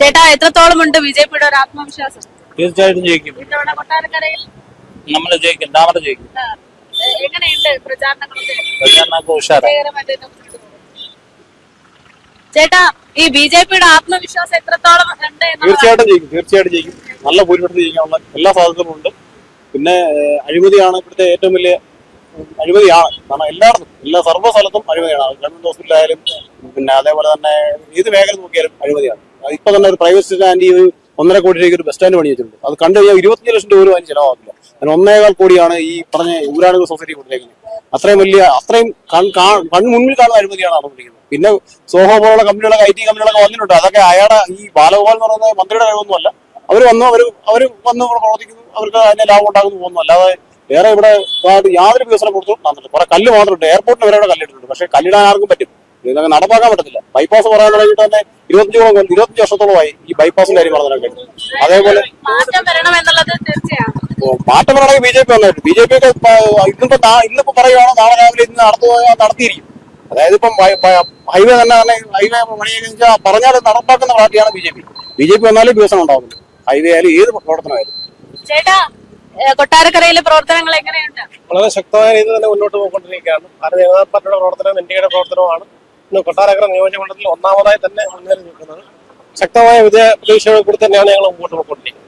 ചേട്ടാ എത്രത്തോളം ഉണ്ട് ബിജെപിയുടെ ഒരു ആത്മവിശ്വാസം? തീർച്ചയായിട്ടും ജയിക്കും. ഇത്തവണ കൊട്ടാരക്കരയിൽ നമ്മൾ ജയിക്കും, ഡാമർ ജയിക്കും. എങ്ങനെയുണ്ട് പ്രചാരണങ്ങളൊക്കെ? പ്രചാരണമൊക്കെ ഉഷാറാണ്. വിജയകരമായിട്ട് തന്നെ മുന്നോട്ട് പോകുന്നു. ചേട്ടാ ഈ ബിജെപിയുടെ ആത്മവിശ്വാസം എത്രത്തോളം ഉണ്ട് എന്നുള്ളതാണ്? തീർച്ചയായിട്ടും ജയിക്കും. നല്ല ഭൂരിപക്ഷത്തിൽ ജയിക്കാനുള്ള എല്ലാ സാധ്യതകളും ഉണ്ട്. പിന്നെ അഴിമതിയാണ് ഇവിടുത്തെ ഏറ്റവും വലിയ അഴിമതിയാണ്. കാരണം എല്ലായിടത്തും സർവ്വ സ്ഥലത്തും അഴിമതിയാണ്. ഗവൺമെന്റ് ഹോസ്പിറ്റലായാലും പിന്നെ അതേപോലെ തന്നെ ഏത് മേഖല നോക്കിയാലും അഴിമതിയാണ്. ഇപ്പൊ തന്നെ ഒരു പ്രൈവറ്റ് സ്റ്റാൻഡ് ഒരു 1.5 കോടി രൂപയ്ക്ക് ഒരു ബസ് സ്റ്റാൻഡ് പണി വെച്ചിട്ടുണ്ട്. അത് കണ്ടു കഴിഞ്ഞാൽ 25 ലക്ഷം രൂപ അതിന് ചിലവാകില്ല. അതിന് 1.25 കോടിയാണ് ഈ പറഞ്ഞ ഊരാളുകൾ സൊസൈറ്റി കൊടുത്തേക്കുന്നത്. അത്രയും മുന്നിൽ കാണുന്ന അഴിമതിയാണ് നടന്നുകൊണ്ടിരിക്കുന്നത്. പിന്നെ സോഹോ പോലുള്ള കമ്പനികളൊക്കെ IT കമ്പനികളൊക്കെ വന്നിട്ടുണ്ട്. അതൊക്കെ അയാളുടെ ഈ ബാലഗോപാൽ എന്ന് പറയുന്നത് മന്ത്രിയുടെ കഴിവൊന്നുമല്ല. അവർ വന്ന് ഇവിടെ പ്രവർത്തിക്കുന്നു, അവർക്ക് അതിന്റെ ലാഭം ഉണ്ടാകുന്നു പോകുന്നു. അല്ലാതെ വേറെ ഇവിടെ യാതൊരു വികസനം കൊടുത്തു നടന്നില്ല. കുറെ കല്ല് മാത്രമുണ്ട്. എയർപോർട്ടിന് വരെ കല്ലിട്ടുണ്ട്. പക്ഷെ കല്ലിടാൻ ആർക്കും പറ്റും, ഇതൊക്കെ നടപ്പാക്കാൻ പറ്റത്തില്ല. ബൈപ്പാസ് പറയാൻ തുടങ്ങിയിട്ട് തന്നെ 25 വർഷത്തോളമായി ഈ ബൈപ്പാസിന്റെ കാര്യം പറഞ്ഞതൊക്കെ. അതേപോലെ മാറ്റം വരണം എന്നുള്ളത് തീർച്ചയാണ്. മാറ്റം വരണമെങ്കിൽ BJP വന്നായിട്ട് BJP ഒക്കെ ഇന്നിപ്പോ പറയുകയാണോ നാളെ രാവിലെ ഇന്ന് നടത്തിയിരിക്കും. അതായത് ഇപ്പം ഹൈവേ ഹൈവേ പണിയെന്ന് പറഞ്ഞാൽ നടപ്പാക്കുന്ന പാർട്ടിയാണ് BJP വന്നാലും വികസനം ഉണ്ടാവുന്നത്. ഹൈവേ ആയാലും ഏത് പ്രവർത്തനമായാലും. ചേട്ടാ കൊട്ടാരക്കരയിലെ പ്രവർത്തനങ്ങൾ എങ്ങനെയുണ്ട്? വളരെ ശക്തമായ രീതിയിൽ തന്നെ മുന്നോട്ട് പോയിക്കൊണ്ടിരിക്കുകയാണ്. ഭാരതീയ ജനതാ പാർട്ടിയുടെ പ്രവർത്തനം NDAയുടെ പ്രവർത്തനമാണ് ഇന്ന് കൊട്ടാരക്കര നിയോജകമണ്ഡലത്തിൽ ഒന്നാമതായി തന്നെ മുന്നേറി നിൽക്കുന്നത്. ശക്തമായ വിജയ പ്രതീക്ഷയോട് കൂടി തന്നെയാണ് ഞങ്ങൾ മുമ്പോട്ട് പോയിക്കൊണ്ടിരിക്കുന്നത്.